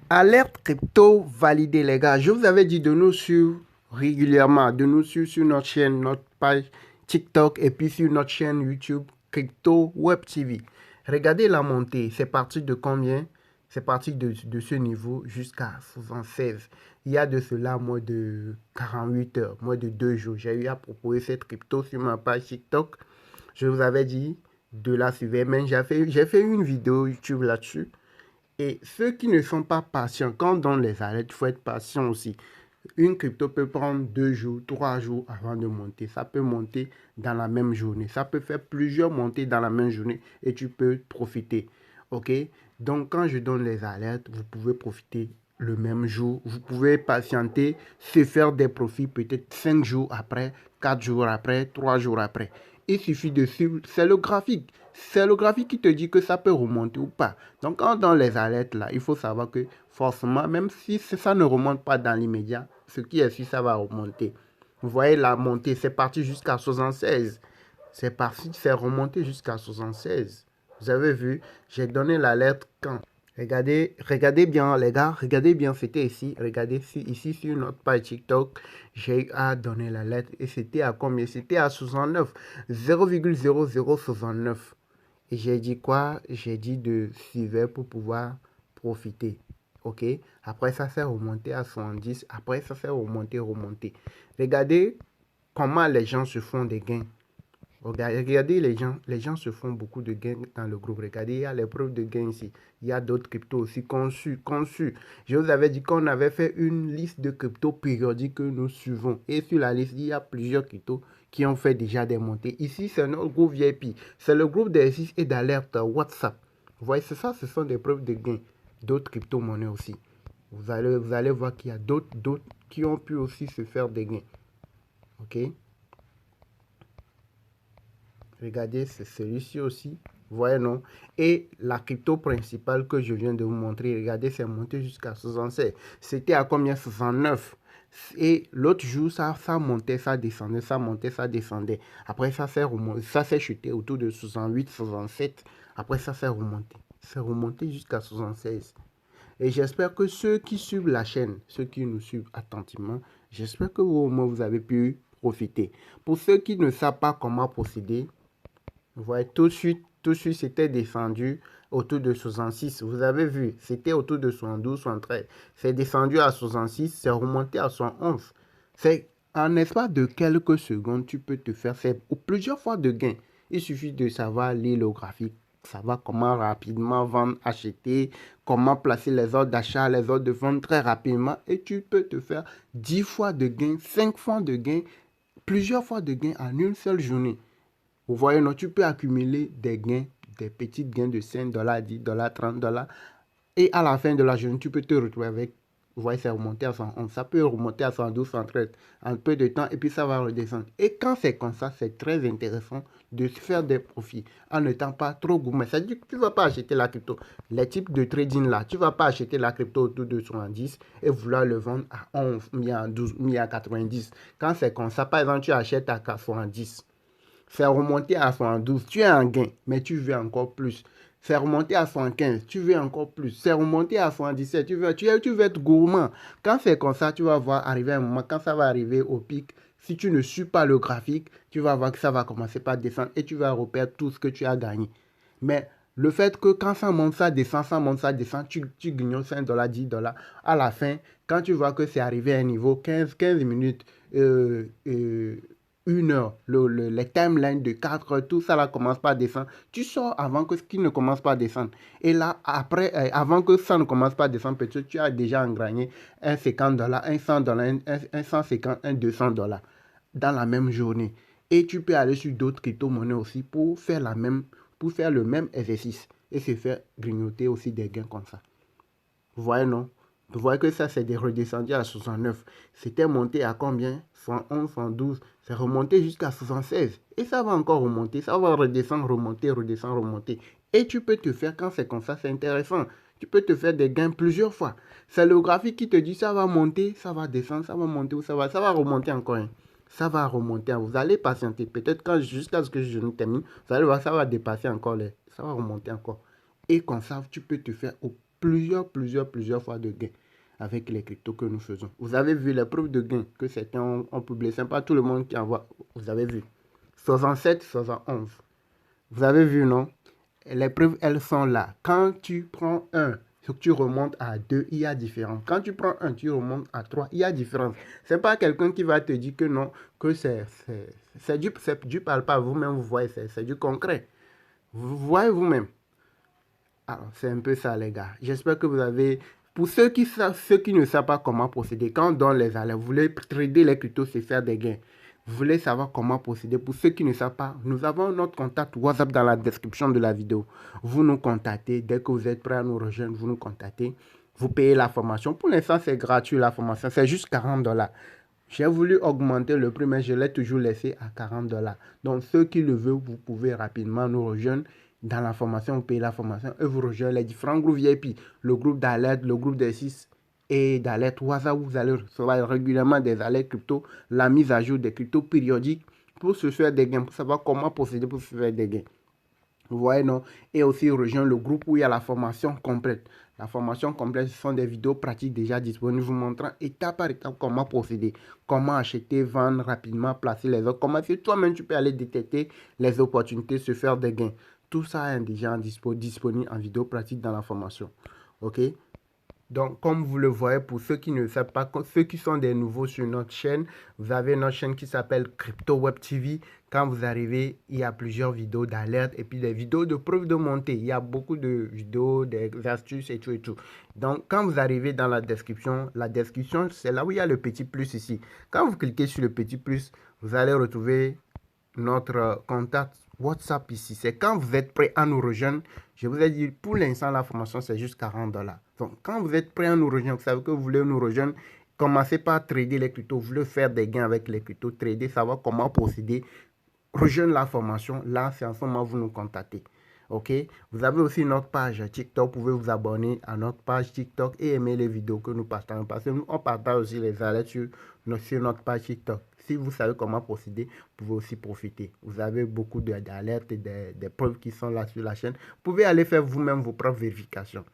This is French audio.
Alerte crypto validée, les gars. Je vous avais dit de nous suivre régulièrement, de nous suivre sur notre chaîne, notre page TikTok et puis sur notre chaîne YouTube Crypto Web TV. Regardez la montée. C'est parti de combien? C'est parti de ce niveau jusqu'à 76. Il y a de cela moins de 48 heures, moins de 2 jours. J'ai eu à proposer cette crypto sur ma page TikTok. Je vous avais dit de la suivre, mais j'ai fait une vidéo YouTube là-dessus. Et ceux qui ne sont pas patients, quand on donne les alertes, il faut être patient aussi. Une crypto peut prendre 2 jours, 3 jours avant de monter. Ça peut monter dans la même journée. Ça peut faire plusieurs montées dans la même journée et tu peux profiter. OK? Donc, quand je donne les alertes, vous pouvez profiter le même jour. Vous pouvez patienter, se faire des profits peut-être 5 jours après, 4 jours après, 3 jours après. Il suffit de suivre. C'est le graphique. C'est le graphique qui te dit que ça peut remonter ou pas. Donc, quand dans les alertes là, il faut savoir que forcément, même si ça ne remonte pas dans l'immédiat, ce qui est sûr, ça va remonter. Vous voyez la montée, c'est parti jusqu'à 76. C'est parti, c'est remonté jusqu'à 76. Vous avez vu, j'ai donné l'alerte quand. Regardez bien, les gars, regardez bien, c'était ici. Regardez ici sur notre page TikTok, j'ai eu à donner l'alerte et c'était à combien? C'était à 69, 0,0069. Et j'ai dit quoi? J'ai dit de suivre pour pouvoir profiter. OK? Après, ça s'est remonté à 70. Après, ça s'est remonté. Regardez comment les gens se font des gains. Regardez les gens se font beaucoup de gains dans le groupe. Regardez, il y a les preuves de gains ici. Il y a d'autres cryptos aussi conçus. Je vous avais dit qu'on avait fait une liste de cryptos périodiques que nous suivons. Et sur la liste, il y a plusieurs cryptos qui ont fait déjà des montées. Ici, c'est notre groupe VIP. C'est le groupe d'exercice et d'alerte WhatsApp. Vous voyez, c'est ça, ce sont des preuves de gains. D'autres crypto-monnaies aussi. Vous allez voir qu'il y a d'autres qui ont pu aussi se faire des gains. OK? Regardez, c'est celui-ci aussi. Vous voyez, non? Et la crypto principale que je viens de vous montrer, regardez, c'est monté jusqu'à 67. C'était à combien? 69. Et l'autre jour, ça montait, ça descendait, ça montait, ça descendait. Après, ça s'est chuté autour de 68, 67. Après, ça s'est remonté. C'est remonté jusqu'à 76. Et j'espère que ceux qui suivent la chaîne, ceux qui nous suivent attentivement, j'espère que vous, au moins, vous avez pu profiter. Pour ceux qui ne savent pas comment procéder, vous voyez, tout de suite, c'était descendu autour de 66. Vous avez vu, c'était autour de 72, 73. C'est descendu à 66, c'est remonté à 71. C'est en espace de quelques secondes, tu peux te faire plusieurs fois de gains. Il suffit de savoir lire le graphique, savoir comment rapidement vendre, acheter, comment placer les ordres d'achat, les ordres de vente très rapidement. Et tu peux te faire 10 fois de gains, 5 fois de gains, plusieurs fois de gains en une seule journée. Vous voyez, non, tu peux accumuler des gains, des petits gains de 5 dollars, 10 dollars, 30 dollars. Et à la fin de la journée, tu peux te retrouver avec, vous voyez, c'est remonté à 111. Ça peut remonter à 112, 113 en peu de temps et puis ça va redescendre. Et quand c'est comme ça, c'est très intéressant de se faire des profits en n'étant pas trop gourmand. Ça veut dire que tu ne vas pas acheter la crypto. Les types de trading là, tu ne vas pas acheter la crypto autour de 70 et vouloir le vendre à 11, mis à 12, mis à 90. Quand c'est comme ça, par exemple, tu achètes à 70. Faire remonter à 72, tu es en gain, mais tu veux encore plus. Faire remonter à 75, tu veux encore plus. Faire remonter à 77, tu veux être gourmand. Quand c'est comme ça, tu vas voir arriver un moment, quand ça va arriver au pic, si tu ne suis pas le graphique, tu vas voir que ça va commencer par descendre et tu vas reperdre tout ce que tu as gagné. Mais le fait que quand ça monte, ça descend, ça monte, ça descend, tu gagnes 5 dollars, 10 dollars. À la fin, quand tu vois que c'est arrivé à un niveau 15 minutes, 1 heure, les timelines de 4 heures, tout ça là commence pas à descendre. Tu sors avant que ce qui ne commence pas à descendre. Et là, après, avant que ça ne commence pas à descendre, peut-être tu as déjà engrainé un 50 dollars, un 100 dollars, un 150, un 200 dollars dans la même journée. Et tu peux aller sur d'autres crypto-monnaies aussi pour faire le même exercice et se faire grignoter aussi des gains comme ça. Vous voyez, non? Vous voyez que ça, c'est redescendu à 69. C'était monté à combien? 111, 112. C'est remonté jusqu'à 76. Et ça va encore remonter. Ça va redescendre, remonter, redescendre, remonter. Et tu peux te faire, quand c'est comme ça, c'est intéressant. Tu peux te faire des gains plusieurs fois. C'est le graphique qui te dit ça va monter, ça va descendre, ça va monter ou ça va remonter encore. Hein. Ça va remonter. Vous allez patienter. Peut-être jusqu'à ce que je ne termine, vous allez voir, ça va dépasser encore. Ça va remonter encore. Et comme ça, tu peux te faire plusieurs fois de gains avec les cryptos que nous faisons. Vous avez vu les preuves de gains que certains ont publiées. Ce n'est pas tout le monde qui envoie. Vous avez vu. 67, 71. Vous avez vu, non? Les preuves, elles sont là. Quand tu prends un, tu remontes à 2, il y a différence. Quand tu prends un, tu remontes à 3, il y a différence. Ce n'est pas quelqu'un qui va te dire que non, que c'est du palpable. Vous-même, vous voyez, c'est du concret. Vous voyez vous-même. Alors, c'est un peu ça, les gars. J'espère que vous avez... Pour ceux qui ne savent pas comment procéder, quand on donne les alertes, vous voulez trader les cryptos, c'est faire des gains. Vous voulez savoir comment procéder. Pour ceux qui ne savent pas, nous avons notre contact WhatsApp dans la description de la vidéo. Vous nous contactez. Dès que vous êtes prêt à nous rejoindre, vous nous contactez. Vous payez la formation. Pour l'instant, c'est gratuit la formation. C'est juste $40. J'ai voulu augmenter le prix, mais je l'ai toujours laissé à $40. Donc, ceux qui le veulent, vous pouvez rapidement nous rejoindre. Dans la formation, vous payez la formation et vous rejoignez les différents groupes VIP. Le groupe d'alerte, le groupe des 6 et d'alerte WhatsApp, où vous allez recevoir régulièrement des alertes crypto, la mise à jour des cryptos périodiques pour se faire des gains, pour savoir comment procéder pour se faire des gains. Vous voyez, non? Et aussi rejoindre le groupe où il y a la formation complète. La formation complète, ce sont des vidéos pratiques déjà disponibles vous montrant étape par étape comment procéder, comment acheter, vendre rapidement, placer les autres, comment si toi-même tu peux aller détecter les opportunités, se faire des gains. Tout ça est déjà disponible en vidéo pratique dans la formation. OK? Donc, comme vous le voyez, pour ceux qui ne savent pas, ceux qui sont des nouveaux sur notre chaîne, vous avez notre chaîne qui s'appelle Crypto Web TV. Quand vous arrivez, il y a plusieurs vidéos d'alerte et puis des vidéos de preuve de montée. Il y a beaucoup de vidéos, des astuces et tout et tout. Donc, quand vous arrivez dans la description, c'est là où il y a le petit plus ici. Quand vous cliquez sur le petit plus, vous allez retrouver notre contact WhatsApp ici. C'est quand vous êtes prêt à nous rejoindre. Je vous ai dit, pour l'instant, la formation, c'est juste $40. Donc, quand vous êtes prêt à nous rejoindre, vous savez que vous voulez nous rejoindre, commencez par trader les cryptos. Vous voulez faire des gains avec les cryptos, trader, savoir comment procéder, rejoindre la formation. Là, c'est en ce moment vous nous contactez. OK? Vous avez aussi notre page TikTok. Vous pouvez vous abonner à notre page TikTok et aimer les vidéos que nous partageons. Parce que nous, on partage aussi les alertes sur notre page TikTok. Si vous savez comment procéder, vous pouvez aussi profiter. Vous avez beaucoup d'alertes et des preuves qui sont là sur la chaîne. Vous pouvez aller faire vous-même vos propres vérifications.